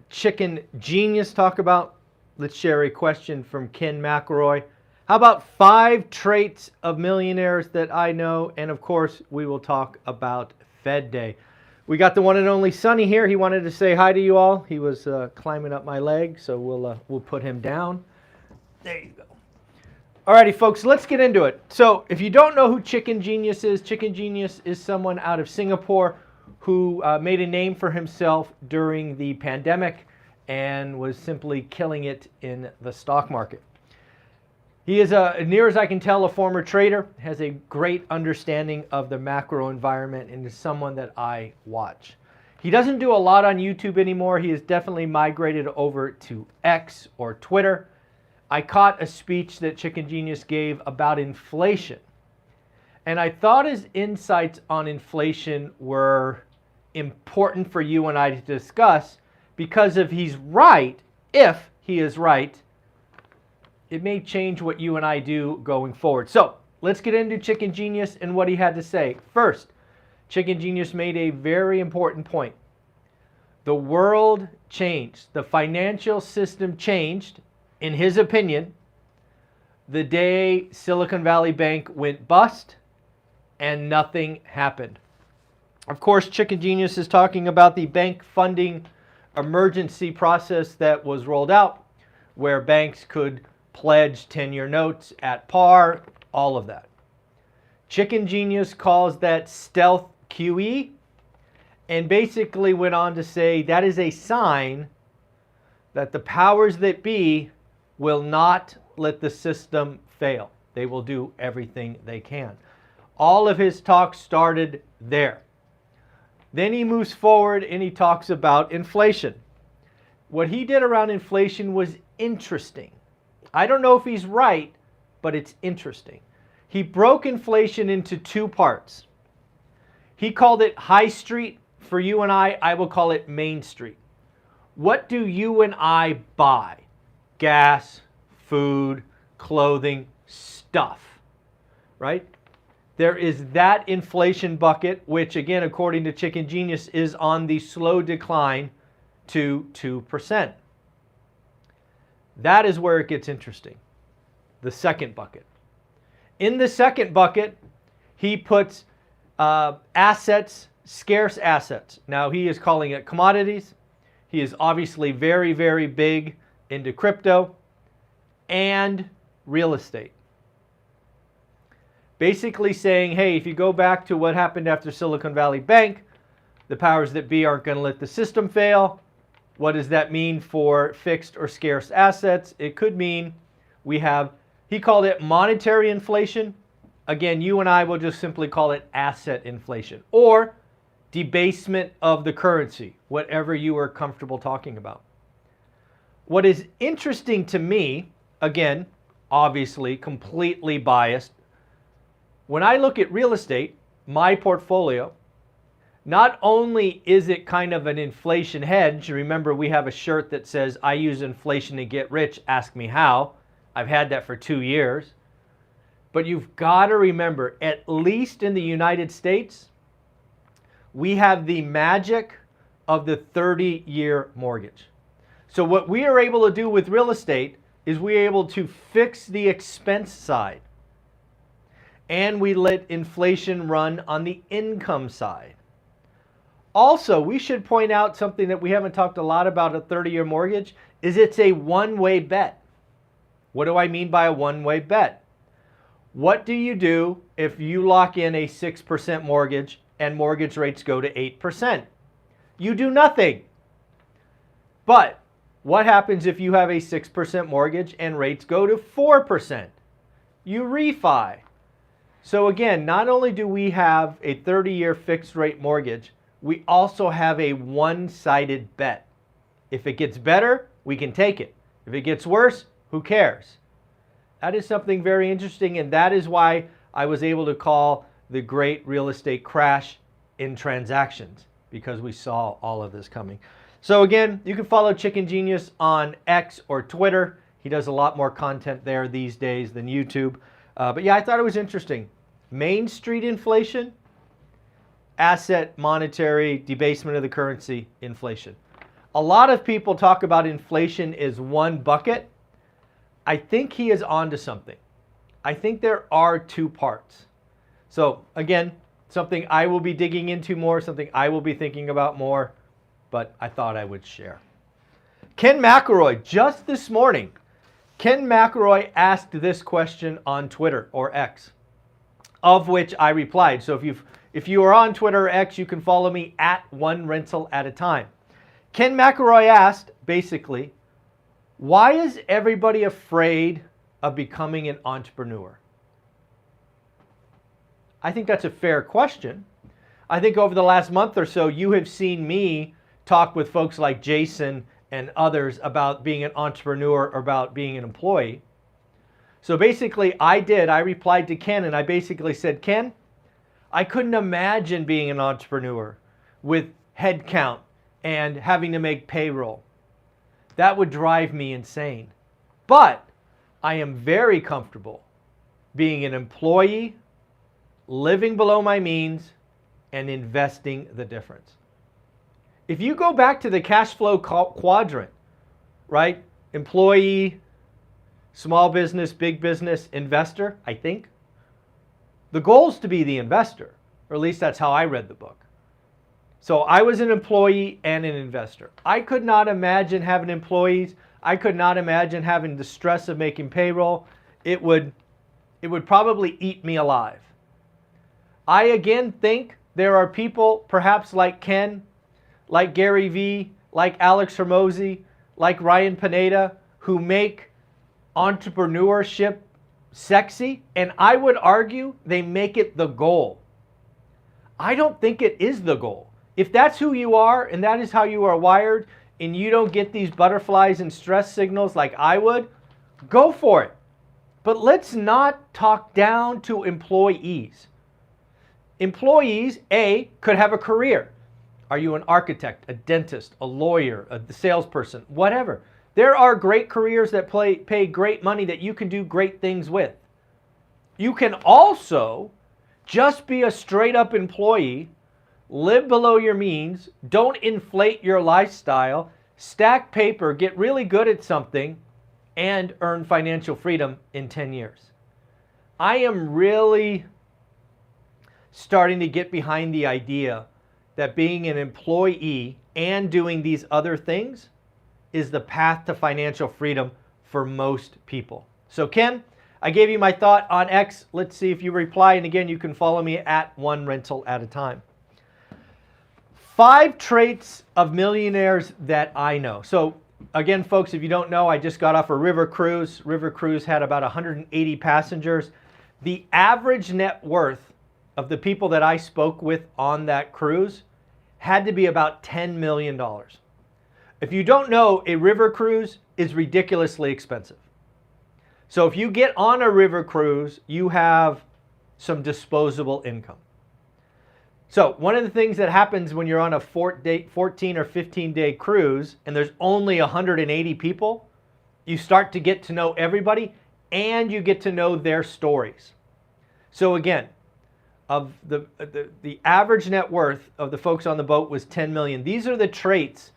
Chicken Genius talk about? Let's share a question from Ken McElroy. How about 5 traits of millionaires that I know? And of course, we will talk about Fed Day. We got the one and only Sonny here. He wanted to say hi to you all. He was climbing up my leg, so we'll put him down. There you go. Alrighty, folks, let's get into it. So if you don't know who Chicken Genius is someone out of Singapore who made a name for himself during the pandemic and was simply killing it in the stock market. He is, near as I can tell, a former trader, has a great understanding of the macro environment, and is someone that I watch. He doesn't do a lot on YouTube anymore. He has definitely migrated over to X or Twitter. I caught a speech that Chicken Genius gave about inflation, and I thought his insights on inflation were important for you and I to discuss, because if he is right, it may change what you and I do going forward. So let's get into Chicken Genius and what he had to say. First, Chicken Genius made a very important point. The world changed. The financial system changed, in his opinion, the day Silicon Valley Bank went bust and nothing happened. Of course, Chicken Genius is talking about the bank funding emergency process that was rolled out, where banks could pledge 10-year notes at par, all of that. Chicken Genius calls that stealth QE, and basically went on to say that is a sign that the powers that be will not let the system fail. They will do everything they can. All of his talk started there. Then he moves forward and he talks about inflation. What he did around inflation was interesting. I don't know if he's right, but it's interesting. He broke inflation into 2 parts. He called it High Street. For you and I will call it Main Street. What do you and I buy? Gas, food, clothing, stuff, right? There is that inflation bucket, which again, according to Chicken Genius, is on the slow decline to 2%. That is where it gets interesting. The second bucket. In the second bucket, he puts assets, scarce assets. Now, he is calling it commodities. He is obviously very, very big into crypto and real estate. Basically saying, hey, if you go back to what happened after Silicon Valley Bank, the powers that be aren't going to let the system fail. What does that mean for fixed or scarce assets? It could mean we have, he called it monetary inflation. Again, you and I will just simply call it asset inflation, or debasement of the currency, whatever you are comfortable talking about. What is interesting to me, again, obviously completely biased, when I look at real estate, my portfolio, not only is it kind of an inflation hedge, remember we have a shirt that says, I use inflation to get rich, ask me how. I've had that for 2 years. But you've got to remember, at least in the United States, we have the magic of the 30-year mortgage. So what we are able to do with real estate is we're able to fix the expense side, and we let inflation run on the income side. Also, we should point out something that we haven't talked a lot about a 30-year mortgage, is it's a one-way bet. What do I mean by a one-way bet? What do you do if you lock in a 6% mortgage and mortgage rates go to 8%? You do nothing. But what happens if you have a 6% mortgage and rates go to 4%? You refi. So again, not only do we have a 30-year fixed rate mortgage, we also have a one-sided bet. If it gets better, we can take it. If it gets worse, who cares? That is something very interesting, and that is why I was able to call the great real estate crash in transactions, because we saw all of this coming. So again, you can follow Chicken Genius on X or Twitter. He does a lot more content there these days than YouTube. But yeah, I thought it was interesting. Main Street inflation, asset monetary debasement of the currency inflation. A lot of people talk about inflation as one bucket. I think he is onto something. I think there are two parts. So again, something I will be digging into more, something I will be thinking about more, but I thought I would share. Ken McElroy, just this morning, Ken McElroy asked this question on Twitter or X, of which I replied. So if you are on Twitter or X, you can follow me at one rental at a time. Ken McElroy asked, basically, why is everybody afraid of becoming an entrepreneur? I think that's a fair question. I think over the last month or so, you have seen me talk with folks like Jason and others about being an entrepreneur or about being an employee. So basically, I replied to Ken and I basically said, Ken, I couldn't imagine being an entrepreneur with headcount and having to make payroll. That would drive me insane. But I am very comfortable being an employee, living below my means, and investing the difference. If you go back to the cash flow quadrant, right? Employee, small business, big business, investor, I think. The goal is to be the investor, or at least that's how I read the book. So I was an employee and an investor. I could not imagine having employees. I could not imagine having the stress of making payroll. It would probably eat me alive. I again think there are people perhaps like Ken, like Gary Vee, like Alex Hormozi, like Ryan Pineda, who make entrepreneurship sexy, and I would argue they make it the goal. I don't think it is the goal. If that's who you are and that is how you are wired and you don't get these butterflies and stress signals like I would, go for it. But let's not talk down to employees. Employees, A, could have a career. Are you an architect, a dentist, a lawyer, a salesperson, whatever? There are great careers that pay great money that you can do great things with. You can also just be a straight up employee, live below your means, don't inflate your lifestyle, stack paper, get really good at something, and earn financial freedom in 10 years. I am really starting to get behind the idea that being an employee and doing these other things is the path to financial freedom for most people. So Ken, I gave you my thought on X. Let's see if you reply. And again, you can follow me at one rental at a time. 5 traits of millionaires that I know. So again, folks, if you don't know, I just got off a river cruise. River cruise had about 180 passengers. The average net worth of the people that I spoke with on that cruise had to be about $10 million. If you don't know, a river cruise is ridiculously expensive. So if you get on a river cruise, you have some disposable income. So one of the things that happens when you're on a 14 or 15-day cruise and there's only 180 people, you start to get to know everybody and you get to know their stories. So again, of the average net worth of the folks on the boat was 10 million. These are the traits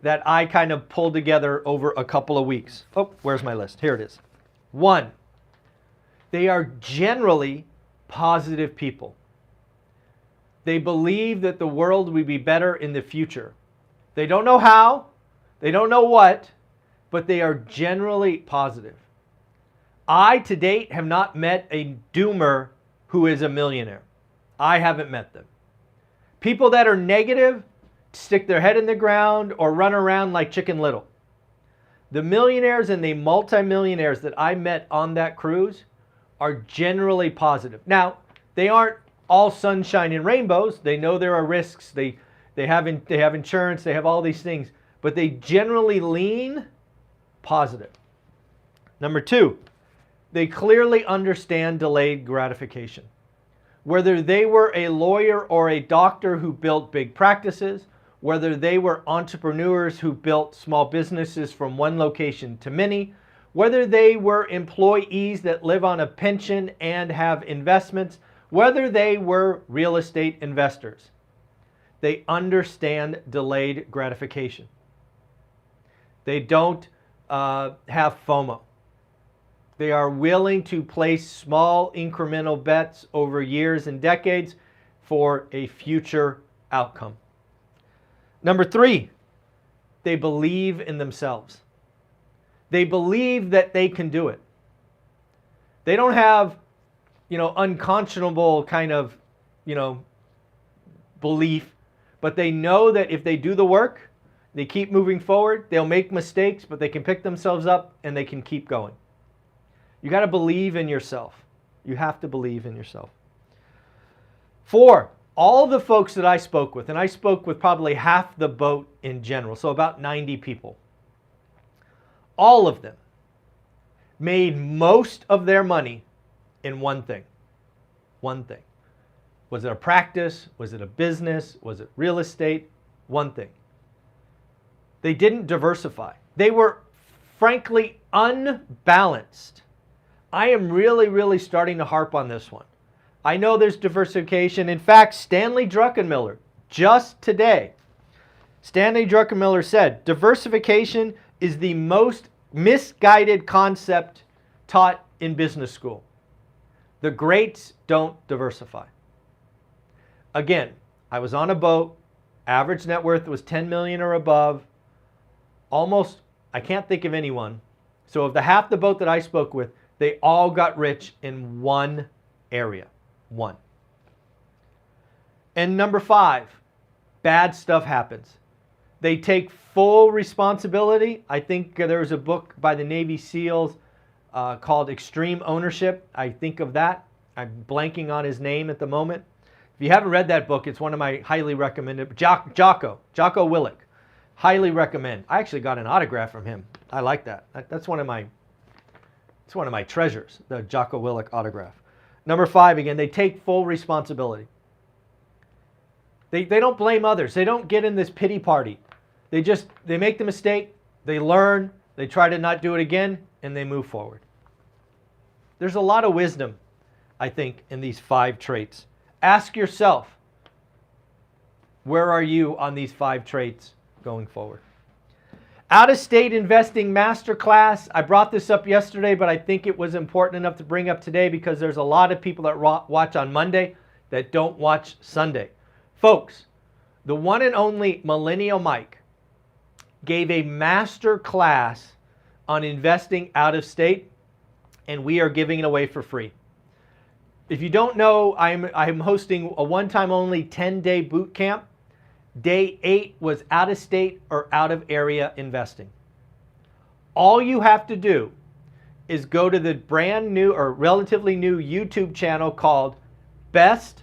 that I kind of pulled together over a couple of weeks. Oh, where's my list? Here it is. 1, they are generally positive people. They believe that the world will be better in the future. They don't know how, they don't know what, but they are generally positive. I, to date, have not met a doomer who is a millionaire. I haven't met them. People that are negative stick their head in the ground or run around like Chicken Little. The millionaires and the multimillionaires that I met on that cruise are generally positive. Now, they aren't all sunshine and rainbows. They know there are risks. They have insurance. They have all these things. But they generally lean positive. Number 2, they clearly understand delayed gratification. Whether they were a lawyer or a doctor who built big practices, whether they were entrepreneurs who built small businesses from one location to many, whether they were employees that live on a pension and have investments, whether they were real estate investors. They understand delayed gratification. They don't have FOMO. They are willing to place small incremental bets over years and decades for a future outcome. Number 3, they believe in themselves. They believe that they can do it. They don't have, unconscionable kind of, belief, but they know that if they do the work, they keep moving forward, they'll make mistakes, but they can pick themselves up and they can keep going. You got to believe in yourself. You have to believe in yourself. 4, all the folks that I spoke with, and I spoke with probably half the boat in general, so about 90 people, all of them made most of their money in one thing. One thing. Was it a practice? Was it a business? Was it real estate? One thing. They didn't diversify. They were frankly unbalanced. I am really starting to harp on this one. I know there's diversification. In fact, Stanley Druckenmiller, just today, Stanley Druckenmiller said, diversification is the most misguided concept taught in business school. The greats don't diversify. Again, I was on a boat. Average net worth was 10 million or above. Almost, I can't think of anyone. So of the half the boat that I spoke with, they all got rich in one area. One. And number 5, bad stuff happens. They take full responsibility. I think there was a book by the Navy SEALs called Extreme Ownership. I think of that. I'm blanking on his name at the moment. If you haven't read that book, it's one of my highly recommended. Jocko Willink. Highly recommend. I actually got an autograph from him. I like that. That's one of my treasures, the Jocko Willink autograph. Number 5, again, they take full responsibility. They don't blame others. They don't get in this pity party. They make the mistake, they learn, they try to not do it again, and they move forward. There's a lot of wisdom, I think, in these 5 traits. Ask yourself, where are you on these 5 traits going forward? Out-of-state investing masterclass. I brought this up yesterday, but I think it was important enough to bring up today because there's a lot of people that watch on Monday that don't watch Sunday. Folks, the one and only Millennial Mike gave a master class on investing out of state, and we are giving it away for free. If you don't know, I'm hosting a one-time only 10-day boot camp. Day 8 was out of state or out of area investing. All you have to do is go to the brand new or relatively new YouTube channel called Best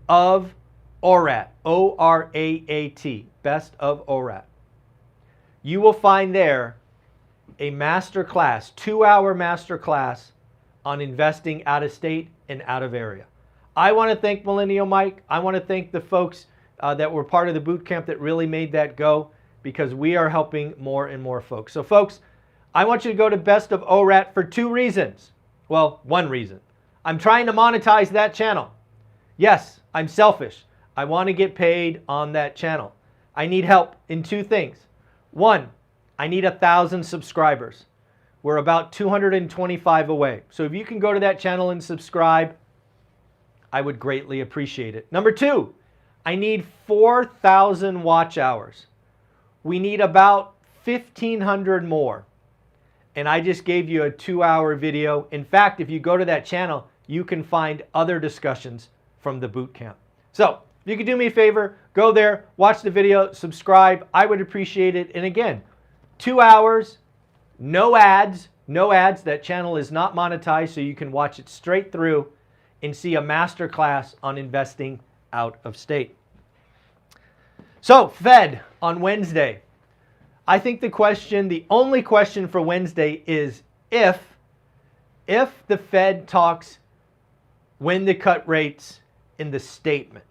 of ORaaT, ORaaT, Best of ORaaT. You will find there a master class, 2-hour master class on investing out of state and out of area. I want to thank Millennial Mike. I want to thank the folks that were part of the boot camp that really made that go, because we are helping more and more folks. So folks, I want you to go to Best of ORaaT for 2 reasons. Well, 1 reason. I'm trying to monetize that channel. Yes, I'm selfish. I want to get paid on that channel. I need help in 2 things. 1, I need 1,000 subscribers. We're about 225 away. So if you can go to that channel and subscribe, I would greatly appreciate it. Number 2, I need 4,000 watch hours. We need about 1,500 more. And I just gave you a 2-hour video. In fact, if you go to that channel, you can find other discussions from the boot camp. So if you could do me a favor, go there, watch the video, subscribe. I would appreciate it. And again, 2 hours, no ads, no ads. That channel is not monetized, so you can watch it straight through and see a master class on investing out of state. So, Fed on Wednesday. I think the only question for Wednesday is if the Fed talks when to cut rates in the statement.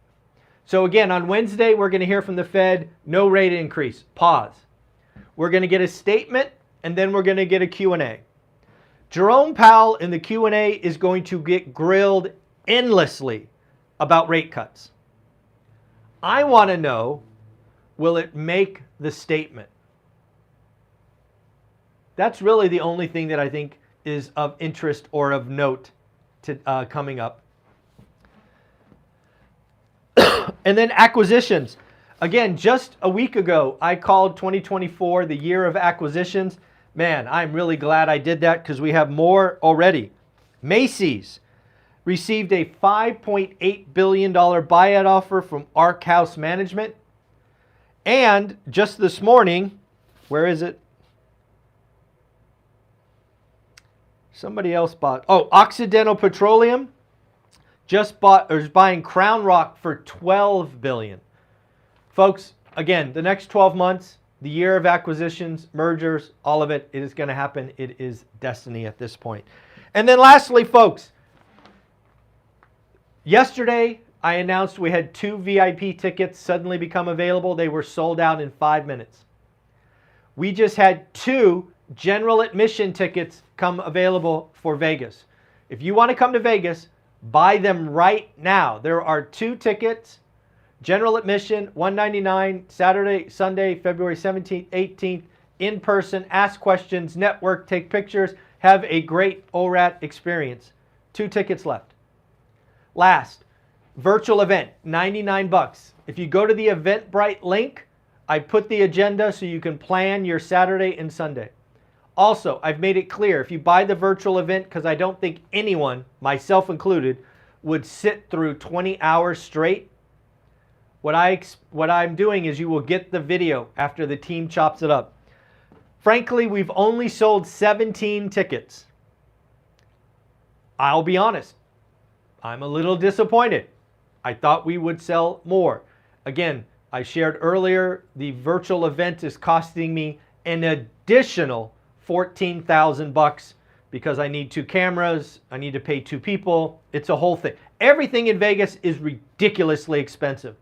So again, on Wednesday, we're going to hear from the Fed, no rate increase, pause. We're going to get a statement, and then we're going to get a Q&A. Jerome Powell in the Q&A is going to get grilled endlessly about rate cuts. I want to know, will it make the statement? That's really the only thing that I think is of interest or of note to coming up. And then acquisitions. Again, just a week ago, I called 2024 the year of acquisitions. Man, I'm really glad I did that because we have more already. Macy's received a $5.8 billion buyout offer from Ark House Management. And just this morning, where is it? Somebody else bought. Oh, Occidental Petroleum just bought or is buying Crown Rock for $12 billion. Folks, again, the next 12 months, the year of acquisitions, mergers, all of it, it is going to happen. It is destiny at this point. And then lastly, folks, yesterday I announced we had 2 VIP tickets suddenly become available. They were sold out in 5 minutes. We just had 2 general admission tickets come available for Vegas. If you want to come to Vegas, buy them right now. There are 2 tickets, general admission, $199, Saturday, Sunday, February 17th, 18th, in person, ask questions, network, take pictures, have a great ORaaT experience. 2 tickets left. Last, virtual event, $99. If you go to the Eventbrite link, I put the agenda so you can plan your Saturday and Sunday. Also, I've made it clear, if you buy the virtual event, because I don't think anyone, myself included, would sit through 20 hours straight, what I'm doing is you will get the video after the team chops it up. Frankly, we've only sold 17 tickets. I'll be honest, I'm a little disappointed. I thought we would sell more. Again, I shared earlier, the virtual event is costing me an additional $14,000 because I need 2 cameras, I need to pay 2 people. It's a whole thing. Everything in Vegas is ridiculously expensive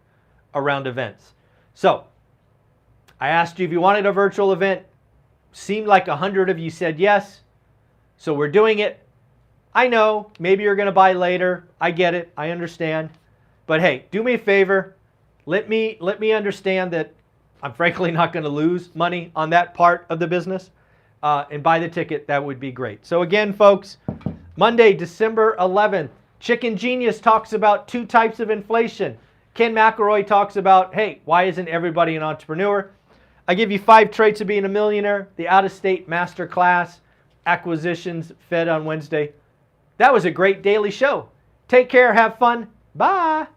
around events. So I asked you if you wanted a virtual event. Seemed like 100 of you said yes. So we're doing it. I know, maybe you're going to buy later. I get it. I understand. But hey, do me a favor. Let me understand that I'm frankly not going to lose money on that part of the business. And buy the ticket. That would be great. So again, folks, Monday, December 11th, Chicken Genius talks about 2 types of inflation. Ken McElroy talks about, hey, why isn't everybody an entrepreneur? I give you 5 traits of being a millionaire, the out-of-state master class, acquisitions fed on Wednesday. That was a great daily show. Take care. Have fun. Bye.